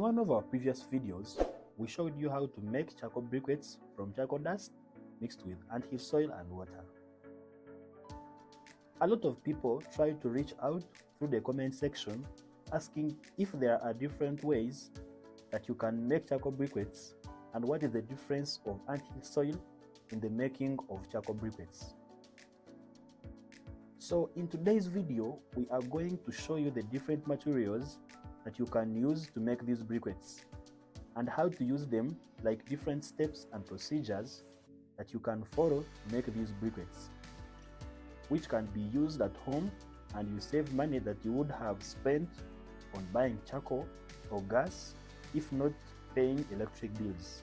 one of our previous videos, we showed you how to make charcoal briquettes from charcoal dust mixed with anthill soil and water. A lot of people try to reach out through the comment section asking if there are different ways that you can make charcoal briquettes and what is the difference of anthill soil in the making of charcoal briquettes. So in today's video, we are going to show you the different materials that you can use to make these briquettes and how to use them, like different steps and procedures that you can follow to make these briquettes, which can be used at home, and you save money that you would have spent on buying charcoal or gas, if not paying electric bills.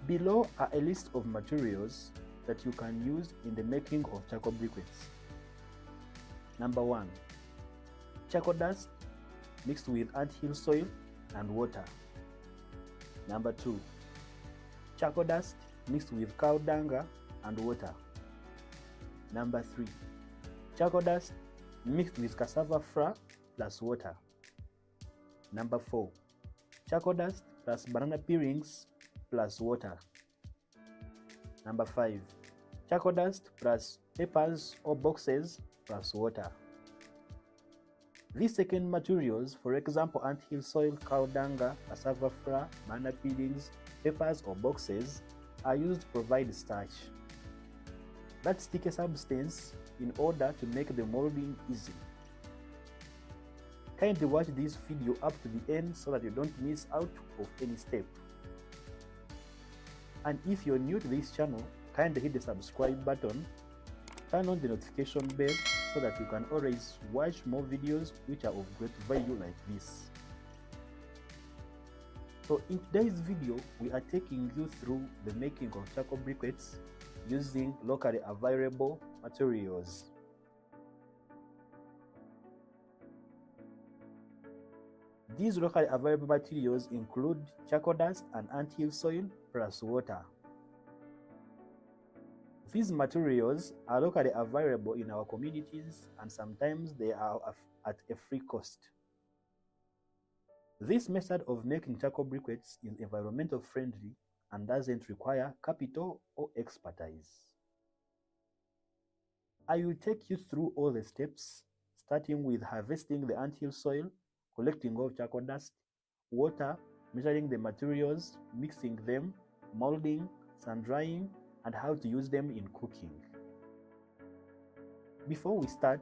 Below are a list of materials that you can use in the making of charcoal briquettes. Number 1, charcoal dust mixed with anthill soil and water. Number 2, charcoal dust mixed with cow dung and water. Number 3, charcoal dust mixed with cassava flour plus water. Number 4, charcoal dust plus banana peelings plus water. Number 5, charcoal dust plus papers or boxes plus water. These second materials, for example anthill soil, cow dung, cassava flour, banana peelings, papers or boxes, are used to provide starch, that sticky substance, in order to make the molding easy. Kindly watch this video up to the end so that you don't miss out of any step. And if you're new to this channel, kindly hit the subscribe button, turn on the notification bell so that you can always watch more videos which are of great value like this. So in today's video, we are taking you through the making of charcoal briquettes using locally available materials. These locally available materials include charcoal dust and anthill soil plus water. These materials are locally available in our communities, and sometimes they are at a free cost. This method of making charcoal briquettes is environmental friendly and doesn't require capital or expertise. I will take you through all the steps, starting with harvesting the anthill soil, collecting of charcoal dust, water, measuring the materials, mixing them, molding, sun drying, and how to use them in cooking. Before we start,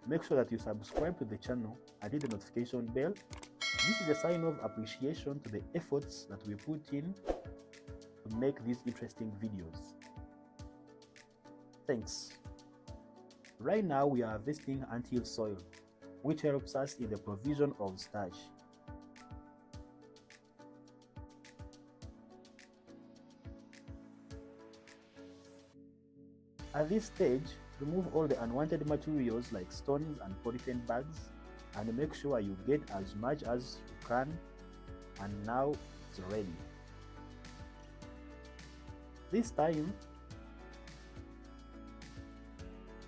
make sure that you subscribe to the channel and hit the notification bell. This is a sign of appreciation to the efforts that we put in to make these interesting videos. Thanks. Right now we are harvesting anthill soil, which helps us in the provision of starch. At this stage, remove all the unwanted materials like stones and polythene bags, and make sure you get as much as you can. And now it's ready.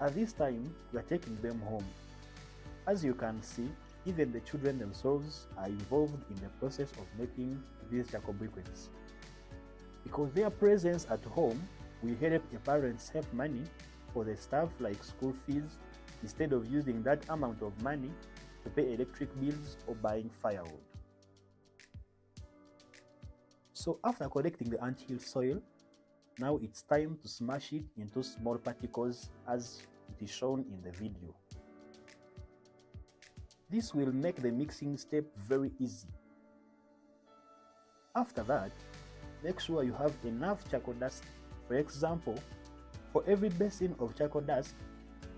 At this time, we are taking them home. As you can see, even the children themselves are involved in the process of making these charcoal briquettes. Because their presence at home will help the parents save money for the stuff like school fees, instead of using that amount of money to pay electric bills or buying firewood. So after collecting the anthill soil, now it's time to smash it into small particles as it is shown in the video. This will make the mixing step very easy. After that, make sure you have enough charcoal dust. For example, for every basin of charcoal dust,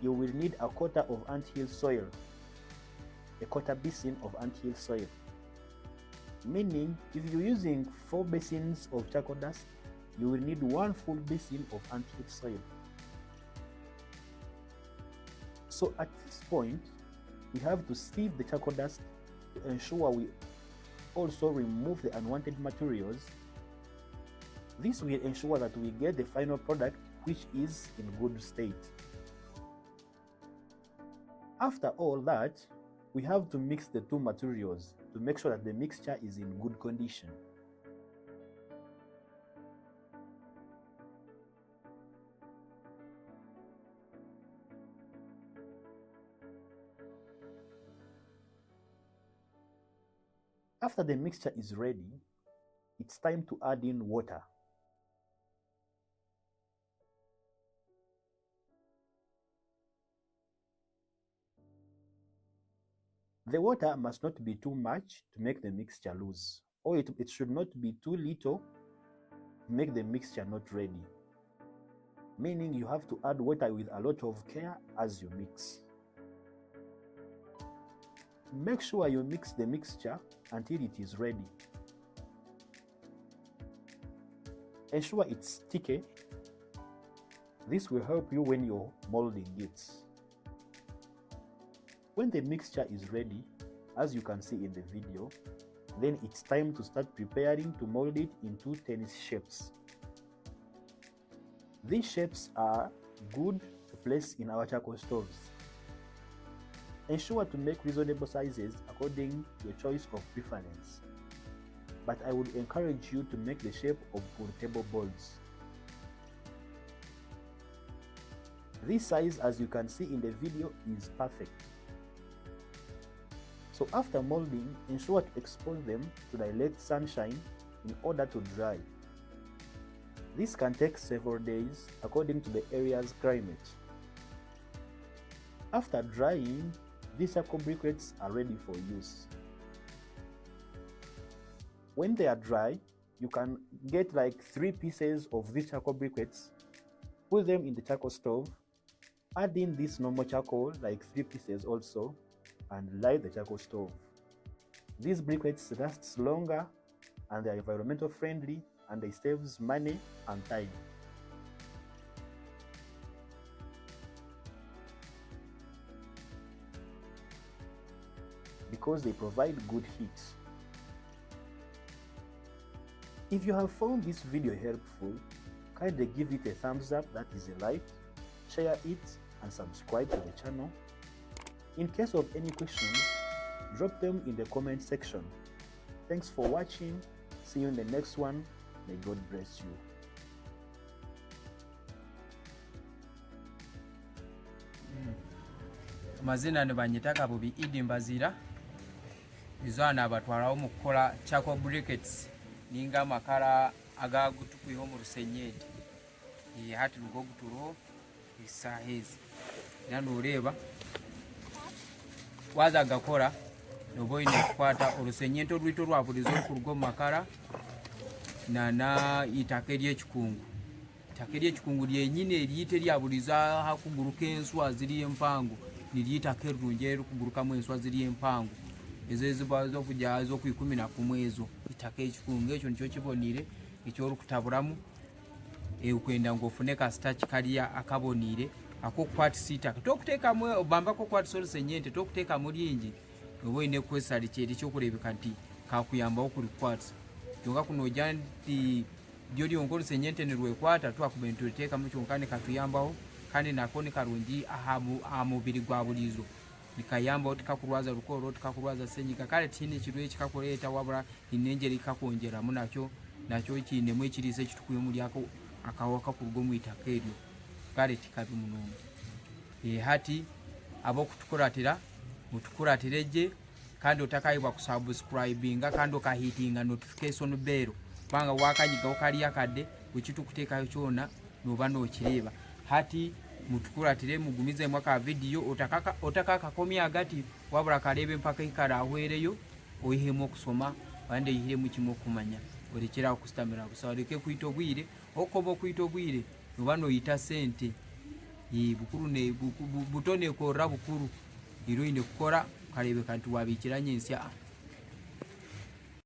you will need a quarter of anthill soil, a quarter basin of anthill soil. Meaning, if you're using 4 basins of charcoal dust, you will need 1 full basin of anthill soil. So at this point, we have to sieve the charcoal dust to ensure we also remove the unwanted materials. This will ensure that we get the final product, which is in good state. After all that, we have to mix the two materials, to make sure that the mixture is in good condition. After the mixture is ready, it's time to add in water. The water must not be too much to make the mixture loose, or it should not be too little to make the mixture not ready. Meaning you have to add water with a lot of care as you mix. Make sure you mix the mixture until it is ready. Ensure it's sticky. This will help you when you're molding it. When the mixture is ready, as you can see in the video, then it's time to start preparing to mold it into tennis shapes. These shapes are good to place in our charcoal stoves. Ensure to make reasonable sizes according to your choice of preference, but I would encourage you to make the shape of pool table boards. This size, as you can see in the video, is perfect. So after molding, ensure to expose them to direct sunshine in order to dry. This can take several days according to the area's climate. After drying, these charcoal briquettes are ready for use. When they are dry, you can get like 3 pieces of these charcoal briquettes, put them in the charcoal stove, add in this normal charcoal, like 3 pieces also, and light the charcoal stove. These briquettes last longer and they are environmental friendly, and they saves money and time. Because they provide good heat. If you have found this video helpful, kindly give it a thumbs up, that is a like, share it, and subscribe to the channel. In case of any questions, drop them in the comment section. Thanks for watching. See you in the next one. May God bless you. Amazina ne banyitaka bubi Idi Mbazira. Izwana abatwalawo mu kukola charcoal briquettes ninga makala agagutukwiho mu rusenyeti. Hati lugo guturo isahezi. Nano ureba waza gakora noboine kukwata olusenyento lwito lwabulizo kurugo makala na itake ly'ekikungu. Itake ly'ekikungu lyenyine eriyite lyabuliza hakuguruka enswa ziri empangu, niliyitake erungi kugurukamu enswa ziri empangu. Ezo zibazo kujja zo ku 11 ezo. Itake ekikungu ekyo nicho kibonire ekyo rukutaburamu ukwenda ngofune ka starch kaliya akabonire ako kwati sita tokuteka mwe obamba ko kwati olusenyente tokuteka mu lyingi oboine kwesali kyeri kyokulebeka nti kakuyamba okuli kwati kyonga kuno janti dyoli ongolo senyente ne lwekwata twakubento teka mu kyonkane katuyambaho kandi nakone karungi amubiri gwa bulizo nikayamba otikakurwaza rukoro otikakurwaza senyika kale tini kirwe ekikakoleta wabura inengeri ikakongera munakyo nakyo kinemu ekirise kitukuye mu lyako akawaka kurugo mu itakeryo kale tikabi munonga. Hati abo kutukuratira mutukuratereje kandi otakayibwa kusubscribinga kandi okahitinga notification bell banga wakanyiga okali yakade ukitu kutekayo kyona noba no kireba. Hati mutukuratire mugumize mwaka video otakaka komya agati wabura kalebe mpaka ikara ahwereyo oyihemo kusoma bande yihemo kimo kumanya orekera okustamira busawaleke kuitobwire okobo kuitobwire noba no yita sente bukuru ne butone ko rabukuru iro ine kukora kalebe kantu wabikiranye nsya